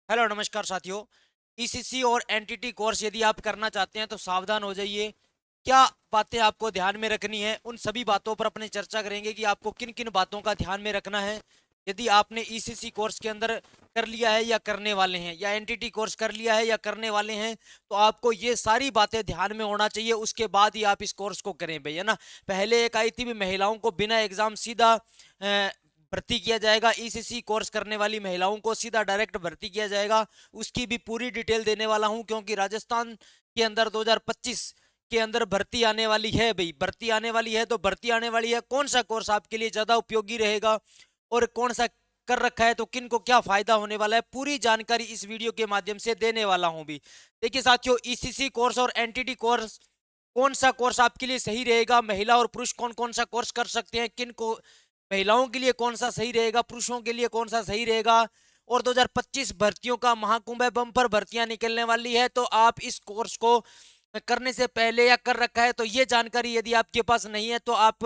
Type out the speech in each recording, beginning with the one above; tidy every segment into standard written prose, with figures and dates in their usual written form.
Hello नमस्कार साथियों। ECC और एनटीटी कोर्स यदि आप करना चाहते हैं तो सावधान हो जाइए। क्या बातें आपको ध्यान में रखनी है, उन सभी बातों पर अपनी चर्चा करेंगे कि आपको किन किन बातों का ध्यान में रखना है। यदि आपने ईसीसी कोर्स के अंदर कर लिया है या करने वाले हैं, या एनटीटी कोर्स कर लिया है या करने वाले हैं, तो आपको ये सारी बातें ध्यान में होना चाहिए। उसके बाद ही आप इस कोर्स को करें भाई, है ना। पहले एक आई थी भी, महिलाओं को बिना एग्जाम सीधा भर्ती किया जाएगा। ईसीसी कोर्स करने वाली महिलाओं को सीधा डायरेक्ट भर्ती किया जाएगा। उसकी भी पूरी डिटेल देने वाला हूं, क्योंकि राजस्थान के अंदर 2025 के अंदर भर्ती आने वाली है भाई। भर्ती आने वाली है तो भर्ती आने वाली है, कौन सा कोर्स आपके लिए ज्यादा उपयोगी रहेगा और कौन सा कर रखा है तो किन को क्या फायदा होने वाला है, पूरी जानकारी इस वीडियो के माध्यम से देने वाला हूं भी। देखिए साथियों, ईसीसी कोर्स और एनटीटी कोर्स, कौन सा कोर्स आपके लिए सही रहेगा, महिला और पुरुष कौन कौन सा कोर्स कर सकते हैं, किन को, महिलाओं के लिए कौन सा सही रहेगा, पुरुषों के लिए कौन सा सही रहेगा। और 2025 भर्तियों का महाकुंभ है, बम्पर भर्तियां निकलने वाली है, तो आप इस कोर्स को करने से पहले या कर रखा है तो ये जानकारी यदि आपके पास नहीं है तो आप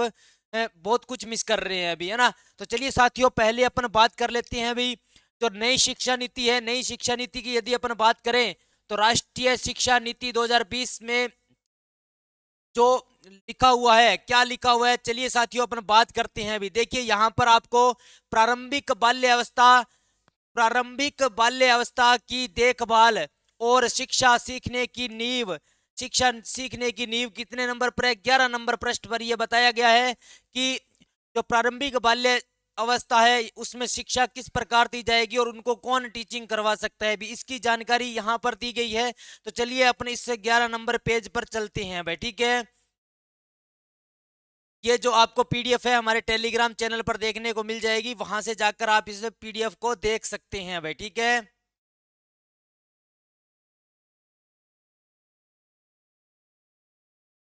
बहुत कुछ मिस कर रहे हैं अभी, है ना। तो चलिए साथियों, पहले अपन बात कर लेते हैं अभी। जो नई शिक्षा नीति है, नई शिक्षा नीति की यदि अपन बात करें तो राष्ट्रीय शिक्षा नीति 2020 में जो लिखा हुआ है, क्या लिखा हुआ है, चलिए साथियों अपन बात करते हैं अभी। देखिए यहाँ पर आपको प्रारंभिक बाल्य अवस्था, प्रारंभिक बाल्य अवस्था की देखभाल और शिक्षा सीखने की नींव, शिक्षा सीखने की नींव कितने नंबर पर है, 11 नंबर पृष्ठ पर यह बताया गया है कि जो प्रारंभिक बाल्य अवस्था है उसमें शिक्षा किस प्रकार दी जाएगी और उनको कौन टीचिंग करवा सकता है भी, इसकी जानकारी यहाँ पर दी गई है। तो चलिए अपने इससे 11 नंबर पेज पर चलते हैं भाई, ठीक है। ये जो आपको पीडीएफ है हमारे टेलीग्राम चैनल पर देखने को मिल जाएगी, वहां से जाकर आप इस पीडीएफ को देख सकते हैं भाई, ठीक है।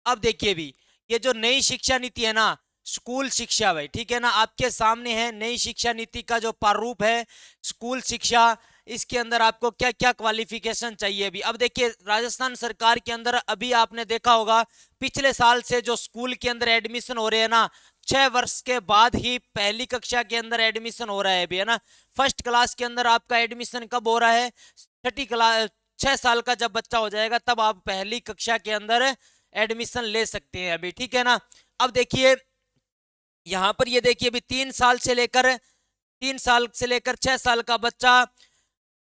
अब देखिए भी, ये जो नई शिक्षा नीति है ना, स्कूल शिक्षा भाई, ठीक है ना, आपके सामने है नई शिक्षा नीति का जो प्रारूप है। स्कूल शिक्षा, इसके अंदर आपको क्या क्या क्वालिफिकेशन चाहिए अभी। अब देखिए राजस्थान सरकार के अंदर अभी आपने देखा होगा, पिछले साल से जो स्कूल के अंदर एडमिशन हो रहे हैं ना, 6 वर्ष के बाद ही पहली कक्षा के अंदर एडमिशन हो रहा है अभी, है ना। फर्स्ट क्लास के अंदर आपका एडमिशन कब हो रहा है, छठी क्लास, 6 साल का जब बच्चा हो जाएगा तब आप पहली कक्षा के अंदर एडमिशन ले सकते हैं अभी, ठीक है ना। अब देखिए यहां पर, ये देखिए अभी 3 साल से लेकर 6 साल का बच्चा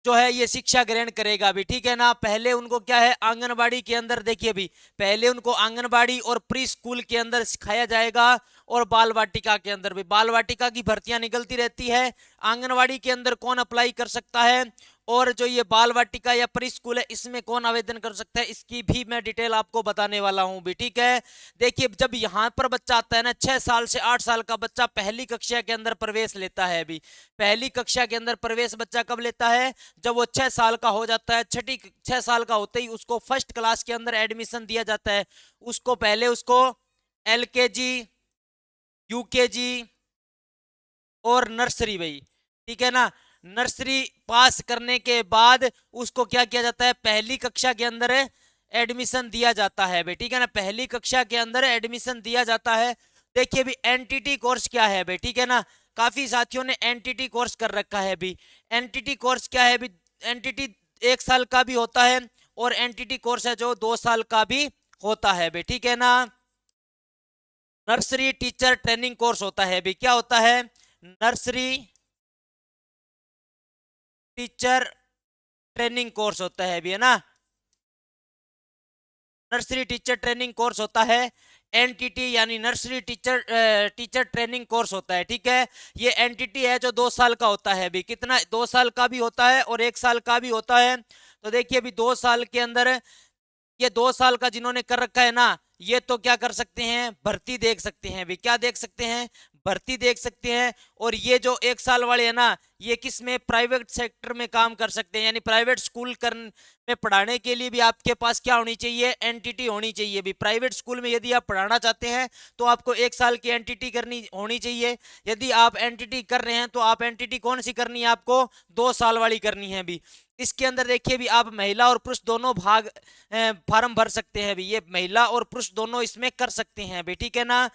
जो है ये शिक्षा ग्रहण करेगा अभी, ठीक है ना। पहले उनको क्या है, आंगनबाड़ी के अंदर, देखिए अभी पहले उनको आंगनबाड़ी और प्री स्कूल के अंदर सिखाया जाएगा, और बाल वाटिका के अंदर भी, बाल वाटिका की भर्तियां निकलती रहती है। आंगनबाड़ी के अंदर कौन अप्लाई कर सकता है, और जो ये बाल वाटिका या प्री स्कूल है इसमें कौन आवेदन कर सकता है, इसकी भी मैं डिटेल आपको बताने वाला हूं भी, ठीक है। देखिए जब यहाँ पर बच्चा आता है ना, 6 साल से 8 साल का बच्चा पहली कक्षा के अंदर प्रवेश लेता है अभी। पहली कक्षा के अंदर प्रवेश बच्चा कब लेता है, जब वो 6 साल का हो जाता है। 6 साल का होते ही उसको फर्स्ट क्लास के अंदर एडमिशन दिया जाता है। उसको पहले उसको एलकेजी, यूकेजी और नर्सरी भाई, ठीक है ना। नर्सरी पास करने के बाद उसको क्या किया जाता है, पहली कक्षा के अंदर एडमिशन दिया जाता है भाई, ठीक है ना। पहली कक्षा के अंदर एडमिशन दिया जाता है। देखिए भी एनटीटी कोर्स क्या है भाई, ठीक है ना। काफी साथियों ने एनटीटी कोर्स कर रखा है भी। एनटीटी कोर्स क्या है भी, एनटीटी 1 साल का भी होता है, और एनटीटी कोर्स है जो 2 साल का भी होता है भाई, ठीक है ना। नर्सरी टीचर ट्रेनिंग कोर्स होता है भी, क्या होता है, नर्सरी टीचर ट्रेनिंग कोर्स होता है भी, है ना। नर्सरी टीचर ट्रेनिंग कोर्स होता है, एनटीटी यानी नर्सरी टीचर ट्रेनिंग कोर्स होता है, ठीक है। ये एनटीटी है जो 2 साल का होता है भी, कितना, 2 साल का भी होता है और 1 साल का भी होता है। तो देखिए अभी 2 साल के अंदर, ये 2 साल का जिन्होंने कर रखा है ना, ये तो क्या कर सकते हैं, भर्ती देख सकते हैं भी, क्या देख सकते हैं, भर्ती देख सकते हैं। और ये जो 1 साल वाले है ना, ये किस में, प्राइवेट सेक्टर में काम कर सकते हैं, यानी प्राइवेट स्कूल कर में पढ़ाने के लिए भी आपके पास क्या होनी चाहिए, एनटीटी होनी चाहिए भी। प्राइवेट स्कूल में यदि आप पढ़ाना चाहते हैं तो आपको 1 साल की एनटीटी करनी होनी चाहिए। यदि आप एनटीटी कर रहे हैं तो आप एनटीटी कौन सी करनी है, आपको 2 साल वाली करनी है भी। इसके अंदर देखिए भी आप महिला और पुरुष दोनों भाग फार्म भर सकते हैं भी, ये महिला और पुरुष दोनों इसमें कर सकते हैं भी, ठीक है ना।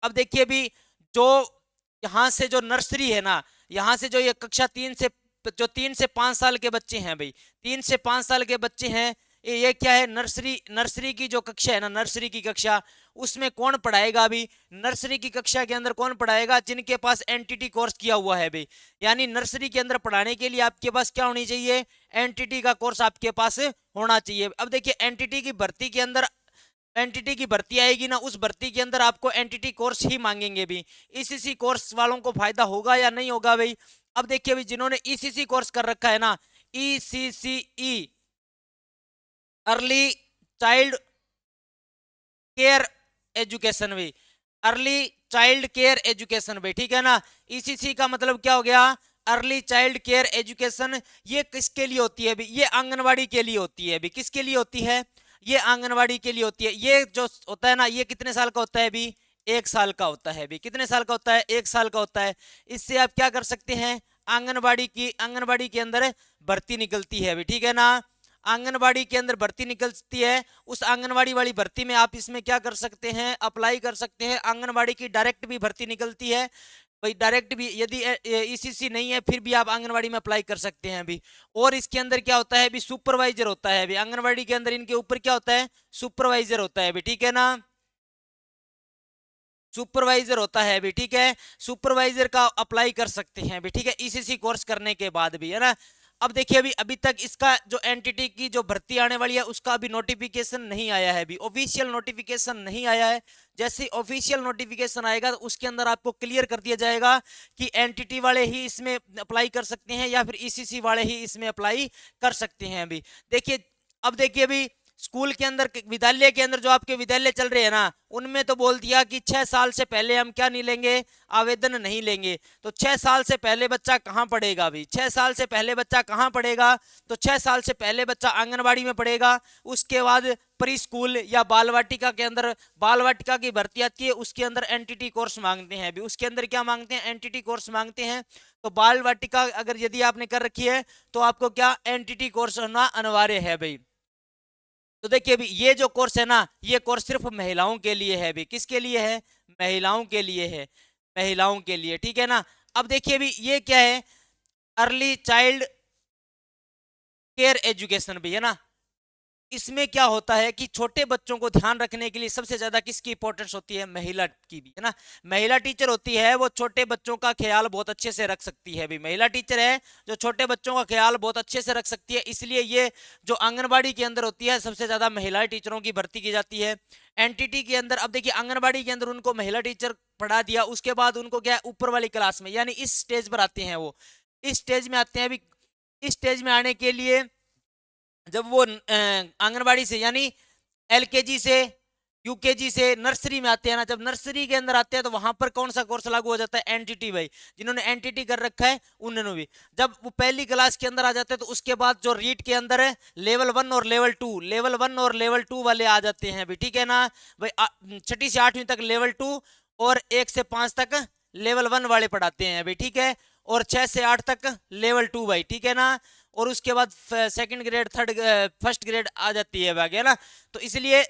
अब देखिए भी, जो यहाँ से जो नर्सरी है ना, यहाँ से जो ये कक्षा 3 से जो 3 से 5 साल के बच्चे हैं भाई, 3 से 5 साल के बच्चे हैं, ये क्या है, नर्सरी की जो कक्षा है ना, नर्सरी की कक्षा, उसमें कौन पढ़ाएगा अभी, नर्सरी की कक्षा के अंदर कौन पढ़ाएगा, जिनके पास एनटीटी कोर्स किया हुआ है भाई। यानी नर्सरी के अंदर पढ़ाने के लिए आपके पास क्या होनी चाहिए, एनटीटी का कोर्स आपके पास होना चाहिए। अब देखिए एनटीटी की भर्ती के अंदर, एनटीटी की भर्ती आएगी ना, उस भर्ती के अंदर आपको एनटीटी कोर्स ही मांगेंगे भी। ईसीसी कोर्स वालों को फायदा होगा या नहीं होगा भाई। अब देखिए भाई, जिन्होंने ईसीसी कोर्स कर रखा है ना, ECCE, early child care education भाई, अर्ली चाइल्ड केयर एजुकेशन भाई, ठीक है ना। ईसीसी का मतलब क्या हो गया, अर्ली चाइल्ड केयर एजुकेशन। ये किसके लिए होती है भाई, ये आंगनवाड़ी के लिए होती है भाई। किसके लिए होती है, ये आंगनवाड़ी के लिए होती है। ये जो होता है ना, ये कितने साल का होता है अभी, 1 साल का होता है अभी। कितने साल का होता है, 1 साल का होता है। इससे आप क्या कर सकते हैं, आंगनबाड़ी के अंदर भर्ती निकलती है अभी, ठीक है ना। आंगनबाड़ी के अंदर भर्ती निकलती है, उस आंगनबाड़ी वाली भर्ती में आप इसमें क्या कर सकते हैं, अप्लाई कर सकते हैं। आंगनबाड़ी की डायरेक्ट भी भर्ती निकलती है भाई, डायरेक्ट भी, यदि ईसीसी नहीं है फिर भी आप आंगनबाड़ी में अप्लाई कर सकते हैं अभी। और इसके अंदर क्या होता है अभी, सुपरवाइजर होता है अभी आंगनबाड़ी के अंदर, इनके ऊपर क्या होता है, सुपरवाइजर होता है अभी, ठीक है ना। सुपरवाइजर होता है अभी, ठीक है। सुपरवाइजर का अप्लाई कर सकते हैं अभी, ठीक है, ईसीसी कोर्स करने के बाद भी, है ना। अब देखिए अभी तक इसका जो एनटीटी की जो भर्ती आने वाली है उसका अभी नोटिफिकेशन नहीं आया है, अभी ऑफिशियल नोटिफिकेशन नहीं आया है। जैसे ऑफिशियल नोटिफिकेशन आएगा तो उसके अंदर आपको क्लियर कर दिया जाएगा कि एनटीटी वाले ही इसमें अप्लाई कर सकते हैं या फिर ईसीसी वाले ही इसमें अप्लाई कर सकते हैं अभी। देखिए अब देखिए अभी स्कूल के अंदर, विद्यालय के अंदर जो आपके विद्यालय चल रहे हैं ना, उनमें तो बोल दिया कि 6 साल से पहले हम क्या नहीं लेंगे, आवेदन नहीं लेंगे। तो 6 साल से पहले बच्चा कहाँ पढ़ेगा अभी, 6 साल से पहले बच्चा कहाँ पढ़ेगा, तो 6 साल से पहले बच्चा आंगनबाड़ी में पढ़ेगा। उसके बाद प्री स्कूल या बाल वाटिका के अंदर, बाल वाटिका की भर्ती आती है, उसके अंदर एनटीटी कोर्स मांगते हैं अभी। उसके अंदर क्या मांगते हैं, एनटीटी कोर्स मांगते हैं। तो बाल वाटिका अगर यदि आपने कर रखी है तो आपको क्या, एनटीटी कोर्स होना अनिवार्य है भाई। तो देखिए अभी ये जो कोर्स है ना, ये कोर्स सिर्फ महिलाओं के लिए है अभी। किसके लिए है, महिलाओं के लिए है, महिलाओं के लिए, ठीक है ना। अब देखिए अभी ये क्या है, अर्ली चाइल्ड केयर एजुकेशन भी, है ना। इसमें क्या होता है कि छोटे बच्चों को ध्यान रखने के लिए सबसे ज्यादा किसकी इंपॉर्टेंस होती है, महिला की भी, है ना। महिला टीचर होती है वो छोटे बच्चों का ख्याल बहुत अच्छे से रख सकती है। भी महिला टीचर है जो छोटे बच्चों का ख्याल बहुत अच्छे से रख सकती है। इसलिए ये जो आंगनबाड़ी के अंदर होती है सबसे ज्यादा महिला टीचरों की भर्ती की जाती है। एनटीटी के अंदर, अब देखिए आंगनबाड़ी के अंदर उनको महिला टीचर पढ़ा दिया, उसके बाद उनको क्या, ऊपर वाली क्लास में, यानी इस स्टेज पर आते हैं, वो इस स्टेज में आते हैं। अभी इस स्टेज में आने के लिए जब वो आंगनबाड़ी से, यानी एलकेजी से, यूकेजी से नर्सरी में आते हैं ना, जब नर्सरी के अंदर आते हैं तो वहां पर कौन सा कोर्स लागू हो जाता है, एनटीटी भाई। जिन्होंने एनटीटी कर रखा है उन्होंने भी, जब वो पहली क्लास के अंदर आ जाते हैं तो उसके बाद जो रीट के अंदर है लेवल 1 और लेवल 2, लेवल 1 और लेवल 2 वाले आ जाते हैं भाई, ठीक है ना भाई। 6ठी से 8वीं तक लेवल 2 और 1 से 5 तक लेवल 1 वाले पढ़ाते हैं भाई, ठीक है। और 6 से 8 तक लेवल 2 भाई, ठीक है ना। और उसके बाद सेकंड ग्रेड, फर्स्ट ग्रेड आ जाती है बाकी, है ना। तो इसलिए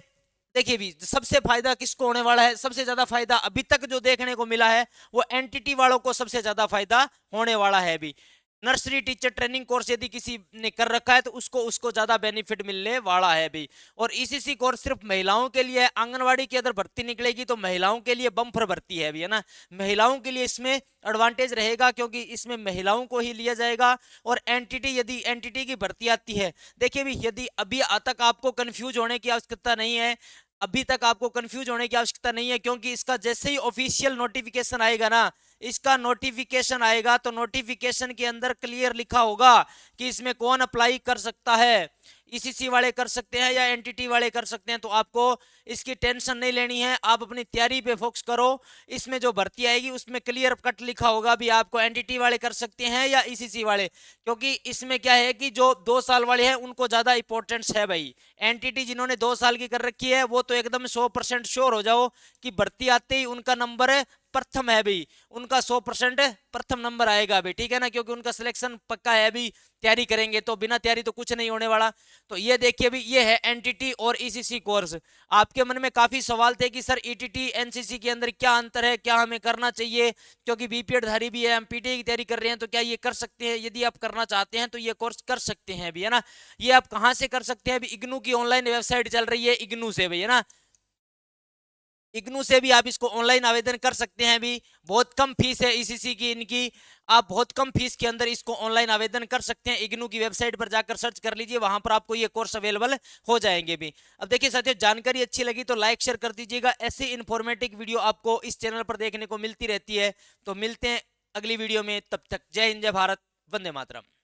देखिए भी सबसे फायदा किसको होने वाला है, सबसे ज्यादा फायदा अभी तक जो देखने को मिला है वो एनटीटी वालों को सबसे ज्यादा फायदा होने वाला है अभी। नर्सरी टीचर ट्रेनिंग कोर्स यदि किसी ने कर रखा है तो उसको ज्यादा बेनिफिट मिलने वाला है अभी। और ईसीसी कोर्स सिर्फ महिलाओं के लिए है। आंगनवाड़ी की अगर भर्ती निकलेगी तो महिलाओं के लिए बम्पर भर्ती है अभी, है ना। महिलाओं के लिए इसमें एडवांटेज रहेगा क्योंकि इसमें महिलाओं को ही लिया जाएगा। और एनटीटी, यदि एनटीटी की भर्ती आती है, देखिए भी यदि अभी तक आपको कंफ्यूज होने की आवश्यकता नहीं है, अभी तक आपको कंफ्यूज होने की आवश्यकता नहीं है, क्योंकि इसका जैसे ही ऑफिशियल नोटिफिकेशन आएगा ना, इसका नोटिफिकेशन आएगा तो नोटिफिकेशन के अंदर क्लियर लिखा होगा कि इसमें कौन अप्लाई कर सकता है, ईसीसी वाले कर सकते हैं या एनटीटी वाले कर सकते हैं। तो आपको इसकी टेंशन नहीं लेनी है, आप अपनी तैयारी पे फोकस करो। इसमें जो भर्ती आएगी उसमें क्लियर कट लिखा होगा भी आपको एनटीटी वाले कर सकते हैं या ईसीसी वाले, क्योंकि इसमें क्या है कि जो 2 साल वाले हैं उनको ज्यादा इंपॉर्टेंस है भाई। एनटीटी जिन्होंने 2 साल की कर रखी है वो तो एकदम 100% श्योर हो जाओ कि भर्ती आते ही उनका नंबर प्रथम है भाई, उनका 100% प्रथम नंबर आएगा अभी, ठीक है ना, क्योंकि उनका सिलेक्शन पक्का है अभी, तैयारी करेंगे तो बिना तैयारी तो कुछ नहीं होने वाला। तो ये देखिए अभी ये है एनटीटी और ईसीसी कोर्स। आपके मन में काफी सवाल थे कि सर ईटीटी एनसीसी के अंदर क्या अंतर है, क्या हमें करना चाहिए, क्योंकि बीपीएड धारी भी है, हम पीटीए की तैयारी कर रहे हैं, तो क्या ये कर सकते हैं? यदि आप करना चाहते हैं तो ये कोर्स कर सकते हैं अभी, है ना। ये आप कहाँ से कर सकते हैं? अभी इग्नू की ऑनलाइन वेबसाइट चल रही है, इग्नू से भाई, है ना, इग्नू से भी आप इसको ऑनलाइन आवेदन कर सकते हैं। अभी बहुत कम फीस है ईसीसी की इनकी, आप बहुत कम फीस के अंदर इसको ऑनलाइन आवेदन कर सकते हैं। इग्नू की वेबसाइट पर जाकर सर्च कर लीजिए, वहां पर आपको ये कोर्स अवेलेबल हो जाएंगे भी। अब देखिए साथियों, जानकारी अच्छी लगी तो लाइक शेयर कर दीजिएगा। ऐसी इन्फॉर्मेटिव वीडियो आपको इस चैनल पर देखने को मिलती रहती है। तो मिलते हैं अगली वीडियो में, तब तक जय हिंद, जय भारत, वंदे मातरम।